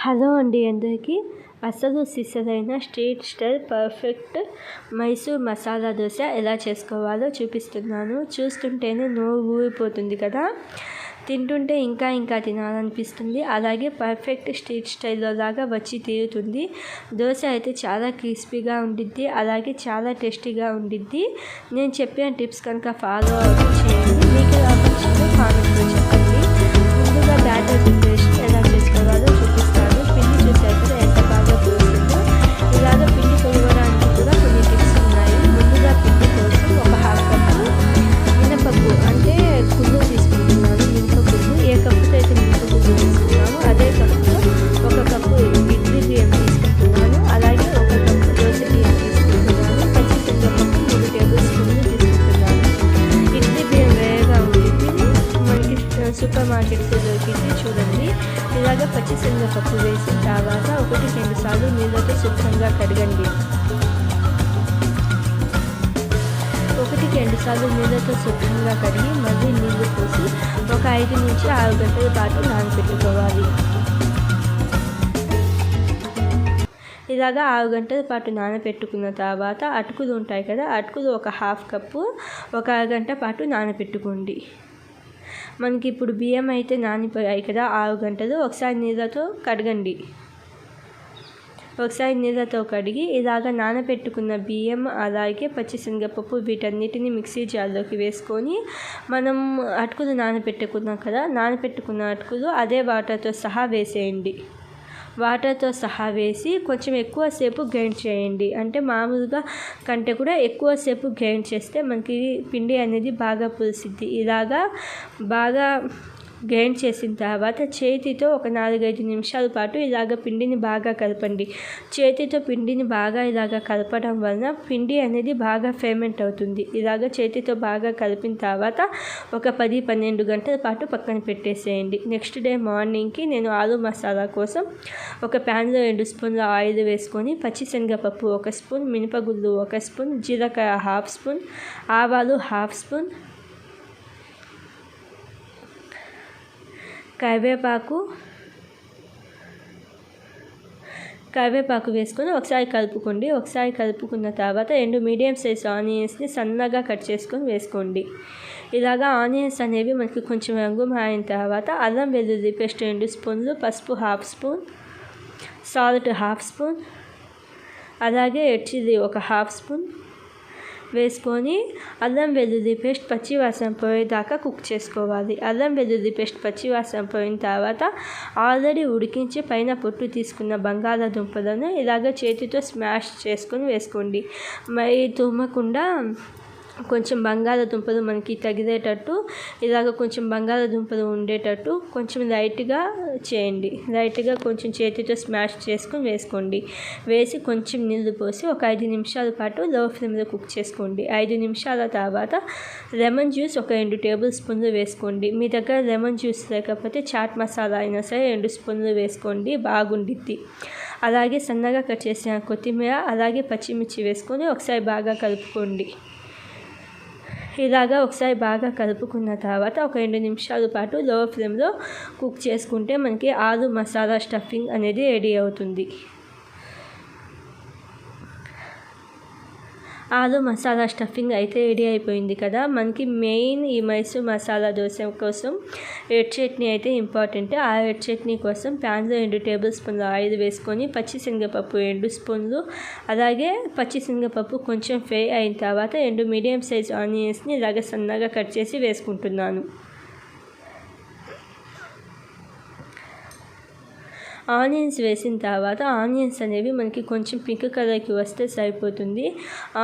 Hello అండి అందరికీ. అసలు సిసలైన street style perfect Mysore masala dosa ఎలా చేసుకోవాలో చూపిస్తున్నాను. చూస్తుంటేనే నోరు ఊరిపోతుంది కదా, తింటుంటే ఇంకా ఇంకా తినాలనిపిస్తుంది. అలాగే పర్ఫెక్ట్ స్ట్రీట్ స్టైల్లో లాగా వచ్చి తీరుతుంది. దోశ అయితే చాలా క్రిస్పీగా ఉండిద్ది, అలాగే చాలా టేస్టీగా ఉండిద్ది. నేను చెప్పిన టిప్స్ కనుక ఫాలో అవుతూ చేయండి. మీకు ఎలా వచ్చిందో కామెంట్లో చెప్పండి. ముందుగా బ్యాటర్ ప్రిపరేషన్ ఎలా చేసుకోవాలో చూపిస్తాను. పిండి చూసారు కదా ఎంత బాగా పులుస్తుందో. ఇలాగ పిండి పొలవడానికి కూడా కొన్ని టిప్స్ ఉన్నాయి. ముందుగా పిండి కోసం ఒక హాఫ్ కప్పు మినపప్పు అంటే గుళ్ళు తీసుకుంటున్నాను. మినపగుళ్ళు ఏ కప్పుతో అయితే మినపగుళ్ళు తీసుకున్నాను అదే కప్పుతో ఒక కప్పు ఇడ్లీ బియ్యం తీసుకుంటున్నాను. అలాగే ఒక కప్పు దోశ బియ్యం తీసుకుంటున్నాను. పచ్చిశనగపప్పు 3 టేబుల్ స్పూన్లు తీసుకుంటున్నాను. ఇడ్లీ బియ్యం వేయగా ఉంటుంది, మనకి సూపర్ మార్కెట్స్లో దొరికింది చూడండి. ఇలాగ పచ్చిశనగపప్పు వేసిన తర్వాత 1-2 సార్లు నీళ్ళతో శుభ్రంగా కడగండి. 1-2 సార్లు నీళ్ళతో శుభ్రంగా కడిగి మళ్ళీ నీళ్లు పోసి ఒక 5 నుంచి 6 గంటల పాటు నానబెట్టుకోవాలి. ఇలాగా 6 గంటల పాటు నానబెట్టుకున్న తర్వాత అటుకులు ఉంటాయి కదా, అటుకులు ఒక హాఫ్ కప్పు ఒక అరగంట పాటు నానబెట్టుకోండి. మనకి ఇప్పుడు బియ్యం అయితే నానిపోయాయి కదా 6 గంటలు. ఒకసారి నీళ్ళతో కడగండి. ఒకసారి నీళ్ళతో కడిగి ఇలాగ నానబెట్టుకున్న బియ్యం అలాగే పచ్చిశనగపప్పు వీటన్నిటిని మిక్సీ జార్లోకి వేసుకొని మనం అటుకులు నానబెట్టుకున్నాం కదా, నానబెట్టుకున్న అటుకులు అదే వాటర్తో సహా వేసేయండి. వాటర్తో సహా వేసి కొంచెం ఎక్కువసేపు గ్రైండ్ చేయండి. అంటే మామూలుగా కంటే కూడా ఎక్కువసేపు గ్రైండ్ చేస్తే మనకి పిండి అనేది బాగా పులిసిద్ది. ఇలాగా బాగా గ్రైండ్ చేసిన తర్వాత చేతితో ఒక 4-5 నిమిషాల పాటు ఇలాగ పిండిని బాగా కలపండి. చేతితో పిండిని బాగా ఇలాగ కలపడం వలన పిండి అనేది బాగా ఫెర్మెంట్ అవుతుంది. ఇలాగ చేతితో బాగా కలిపిన తర్వాత ఒక 10-12 గంటల పాటు పక్కన పెట్టేసేయండి. నెక్స్ట్ డే మార్నింగ్కి నేను ఆలు మసాలా కోసం ఒక ప్యాన్లో 2 స్పూన్ల ఆయిల్ వేసుకొని పచ్చిశనగపప్పు 1 స్పూన్, మినపగుళ్ళు 1 స్పూన్, జీలకర్ర 1/2 స్పూన్, ఆవాలు 1/2 స్పూన్, కరివేపాకు వేసుకొని ఒకసారి కలుపుకోండి. ఒకసారి కలుపుకున్న తర్వాత 2 మీడియం సైజ్ ఆనియన్స్ని సన్నగా కట్ చేసుకొని వేసుకోండి. ఇలాగా ఆనియన్స్ అనేవి మనకి కొంచెం రంగు మారిన తర్వాత అల్లం వెల్లుల్లి పేస్ట్ 2 స్పూన్లు, పసుపు 1/2 స్పూన్, సాల్ట్ 1/2 స్పూన్, అలాగే రెడ్ చిల్లీ 1/2 స్పూన్ వేసుకొని అల్లం వెల్లుల్లి పేస్ట్ పచ్చివాసన పోయేదాకా కుక్ చేసుకోవాలి. అల్లం వెల్లుల్లి పేస్ట్ పచ్చివాసన పోయిన తర్వాత ఆల్రెడీ ఉడికించి పైన పొట్టు తీసుకున్న బంగాళాదుంపలను ఇలాగ చేతితో స్మాష్ చేసుకొని వేసుకోండి. మరి తుమ్మకుండా కొంచెం బంగాళాదుంపలు మనకి తగిలేటట్టు ఇలాగ కొంచెం బంగాళాదుంపలు ఉండేటట్టు కొంచెం లైట్గా చేయండి. లైట్గా కొంచెం చేతితో స్మాష్ చేసుకొని వేసుకోండి. వేసి కొంచెం నీళ్ళు పోసి ఒక 5 నిమిషాల పాటు లో ఫ్లేమ్లో కుక్ చేసుకోండి. 5 నిమిషాల తర్వాత లెమన్ జ్యూస్ ఒక 2 టేబుల్ స్పూన్లు వేసుకోండి. మీ దగ్గర లెమన్ జ్యూస్ లేకపోతే చాట్ మసాలా అయినా సరే 2 స్పూన్లు వేసుకోండి, బాగుండిద్ది. అలాగే సన్నగా కట్ చేసిన కొత్తిమీర అలాగే పచ్చిమిర్చి వేసుకొని ఒకసారి బాగా కలుపుకోండి. ఇలాగా ఒకసారి బాగా కలుపుకున్న తర్వాత ఒక 2 నిమిషాల పాటు లో ఫ్లేమ్లో కుక్ చేసుకుంటే మనకి ఆలు మసాలా స్టఫింగ్ అనేది రెడీ అవుతుంది. ఆలు మసాలా స్టఫింగ్ అయితే రెడీ అయిపోయింది కదా. మనకి మెయిన్ ఈ మైసూర్ మసాలా దోశ కోసం రెడ్ చట్నీ అయితే ఇంపార్టెంట్. ఆ రెడ్ చట్నీ కోసం ప్యాన్లో 2 టేబుల్ స్పూన్ల ఆయిల్ వేసుకొని పచ్చిశనగపప్పు 2 స్పూన్లు, అలాగే పచ్చిశనగపప్పు కొంచెం ఫ్రై అయిన తర్వాత 2 మీడియం సైజ్ ఆనియన్స్ని ఇలాగ సన్నగా కట్ చేసి వేసుకుంటున్నాను. ఆనియన్స్ వేసిన తర్వాత ఆనియన్స్ అనేవి మనకి కొంచెం పింక్ కలర్కి వస్తే సరిపోతుంది.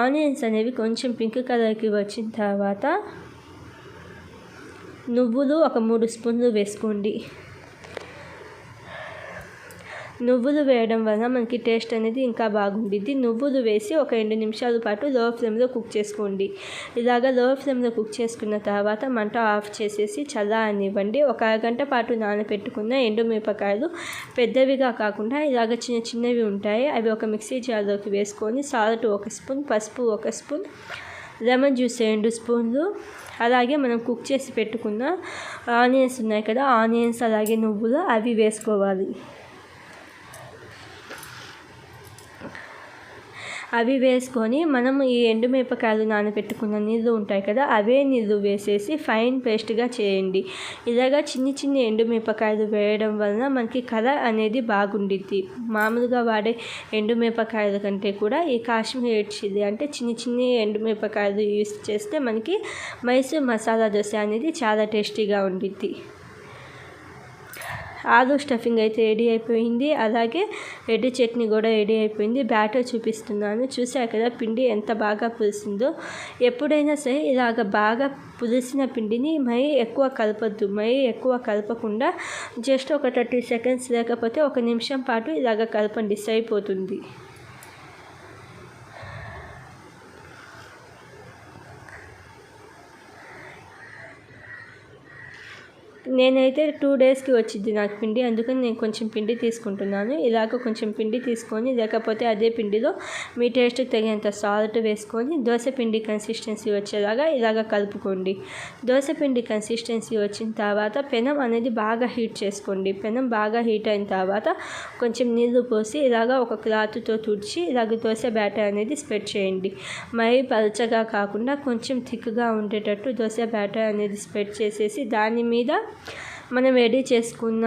ఆనియన్స్ అనేవి కొంచెం పింక్ కలర్కి వచ్చిన తర్వాత నువ్వులు ఒక 3 స్పూన్లు వేసుకోండి. నువ్వులు వేయడం వలన మనకి టేస్ట్ అనేది ఇంకా బాగుండిద్ది. నువ్వులు వేసి ఒక 2 నిమిషాల పాటు లో ఫ్లేమ్లో కుక్ చేసుకోండి. ఇలాగ లో ఫ్లేమ్లో కుక్ చేసుకున్న తర్వాత మంట ఆఫ్ చేసేసి చల్లారనివ్వండి. ఒక అరగంట పాటు నానబెట్టుకున్న ఎండుమిరపకాయలు పెద్దవిగా కాకుండా ఇలాగ చిన్న చిన్నవి ఉంటాయి, అవి ఒక మిక్సీ జార్లోకి వేసుకొని సాల్ట్ 1 స్పూన్, పసుపు 1 స్పూన్, లెమన్ జ్యూస్ 2 స్పూన్లు, అలాగే మనం కుక్ చేసి పెట్టుకున్న ఆనియన్స్ ఉన్నాయి కదా, ఆనియన్స్ అలాగే నువ్వులు అవి వేసుకోవాలి. అవి వేసుకొని మనం ఈ ఎండుమిరపకాయలు నానబెట్టుకున్న నీళ్ళు ఉంటాయి కదా, అవే నీళ్ళు వేసేసి ఫైన్ పేస్ట్గా చేయండి. ఇలాగా చిన్ని ఎండుమిరపకాయలు వేయడం వలన మనకి కలర్ అనేది బాగుండిద్ది. మామూలుగా వాడే ఎండుమిరపకాయల కంటే కూడా ఈ కాశ్మీర్ రెడ్ చిల్లీ అంటే చిన్ని ఎండుమిరపకాయలు యూస్ చేస్తే మనకి మైసూర్ మసాలా దోశ అనేది చాలా టేస్టీగా ఉండిద్ది. ఆలూ స్టఫింగ్ అయితే రెడీ అయిపోయింది. అలాగే రెడ్ చట్నీ కూడా రెడీ అయిపోయింది. బ్యాటర్ చూపిస్తున్నాను. చూసారు కదా పిండి ఎంత బాగా పులిసిందో. ఎప్పుడైనా సరే ఇలాగ బాగా పులిసిన పిండిని మరీ ఎక్కువ కలపద్దు. మరీ ఎక్కువ కలపకుండా జస్ట్ ఒక 30 సెకండ్స్ లేకపోతే 1 నిమిషం పాటు ఇలాగ కలపండి, సరిపోతుంది. నేనైతే 2 డేస్కి వచ్చింది నాకు పిండి, అందుకని నేను కొంచెం పిండి తీసుకుంటున్నాను. ఇలాగ కొంచెం పిండి తీసుకొని, లేకపోతే అదే పిండిలో మీ టేస్ట్కి తగినంత సాల్ట్ వేసుకొని దోశ పిండి కన్సిస్టెన్సీ వచ్చేలాగా ఇలాగ కలుపుకోండి. దోశ పిండి కన్సిస్టెన్సీ వచ్చిన తర్వాత పెనం అనేది బాగా హీట్ చేసుకోండి. పెనం బాగా హీట్ అయిన తర్వాత కొంచెం నీళ్లు పోసి ఇలాగ ఒక క్లాత్తో తుడిచి ఇలాగ దోశ బ్యాటర్ అనేది స్ప్రెడ్ చేయండి. మరీ పలచగా కాకుండా కొంచెం థిక్గా ఉండేటట్టు దోశ బ్యాటర్ అనేది స్ప్రెడ్ చేసేసి దాని మీద మనం రెడీ చేసుకున్న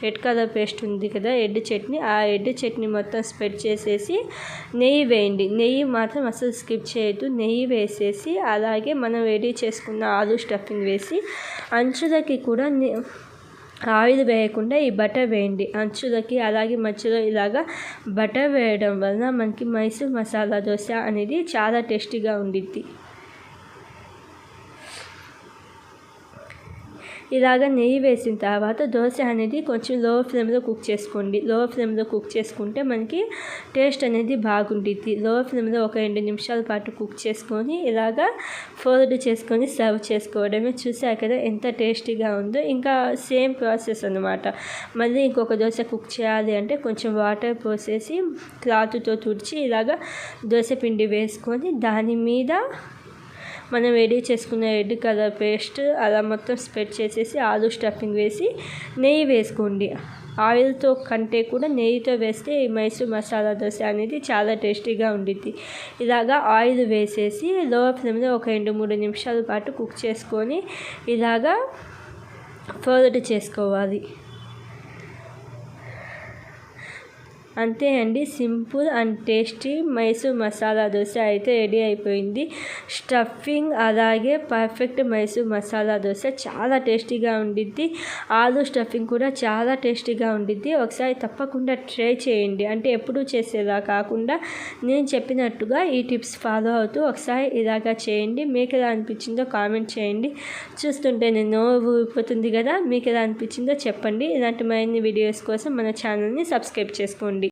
రెడ్ కలర్ పేస్ట్ ఉంది కదా, రెడ్ చట్నీ, ఆ రెడ్ చట్నీ మొత్తం స్ప్రెడ్ చేసేసి నెయ్యి వేయండి. నెయ్యి మాత్రం అసలు స్కిప్ చేయొద్దు. నెయ్యి వేసేసి అలాగే మనం రెడీ చేసుకున్న ఆలూ స్టఫింగ్ వేసి అంచులకి కూడా ఆయిల్ వేయకుండా ఈ బటర్ వేయండి అంచులకి. అలాగే మధ్యలో ఇలాగా బటర్ వేయడం వలన మనకి మైసూర్ మసాలా దోశ అనేది చాలా టేస్టీగా ఉండిద్ది. ఇలాగ నెయ్యి వేసిన తర్వాత దోశ అనేది కొంచెం లో ఫ్లేమ్లో కుక్ చేసుకోండి. లో ఫ్లేమ్లో కుక్ చేసుకుంటే మనకి టేస్ట్ అనేది బాగుంటుంది. లో ఫ్లేమ్లో ఒక 2 నిమిషాల పాటు కుక్ చేసుకొని ఇలాగ ఫోల్డ్ చేసుకొని సర్వ్ చేసుకోవడమే. చూసారు కదా ఎంత టేస్టీగా ఉందో. ఇంకా సేమ్ ప్రాసెస్ అన్నమాట. మళ్ళీ ఇంకొక దోశ కుక్ చేయాలి అంటే కొంచెం వాటర్ పోసేసి క్లాత్తో తుడిచి ఇలాగ దోశ పిండి వేసుకొని దాని మీద మనం రెడీ చేసుకున్న రెడ్ కలర్ పేస్ట్ అలా మొత్తం స్ప్రెడ్ చేసేసి ఆలూ స్టఫింగ్ వేసి నెయ్యి వేసుకోండి. ఆయిల్తో కంటే కూడా నెయ్యితో వేస్తే ఈ మైసూర్ మసాలా దోశ అనేది చాలా టేస్టీగా ఉండిద్ది. ఇలాగా ఆయిల్ వేసేసి లో ఫ్లేమ్లో ఒక 2-3 నిమిషాల పాటు కుక్ చేసుకొని ఇలాగా ఫోల్డ్ చేసుకోవాలి. అంతే అండి, simple and tasty Mysore masala dosa అయితే రెడీ అయిపోయింది. స్టఫింగ్ అలాగే పర్ఫెక్ట్ మైసూర్ మసాలా దోశ చాలా టేస్టీగా ఉండిద్ది. ఆలూ స్టఫింగ్ కూడా చాలా టేస్టీగా ఉండిద్ది. ఒకసారి తప్పకుండా ట్రై చేయండి. అంటే ఎప్పుడూ చేసేలా కాకుండా నేను చెప్పినట్టుగా ఈ టిప్స్ ఫాలో అవుతూ ఒకసారి ఇలాగా చేయండి. మీకు ఎలా అనిపించిందో కామెంట్ చేయండి. చూస్తుంటే నేను ఊరిపోతుంది కదా, మీకు ఎలా అనిపించిందో చెప్పండి. ఇలాంటి మరిన్ని వీడియోస్ కోసం మన ఛానల్ని సబ్స్క్రైబ్ చేసుకోండి.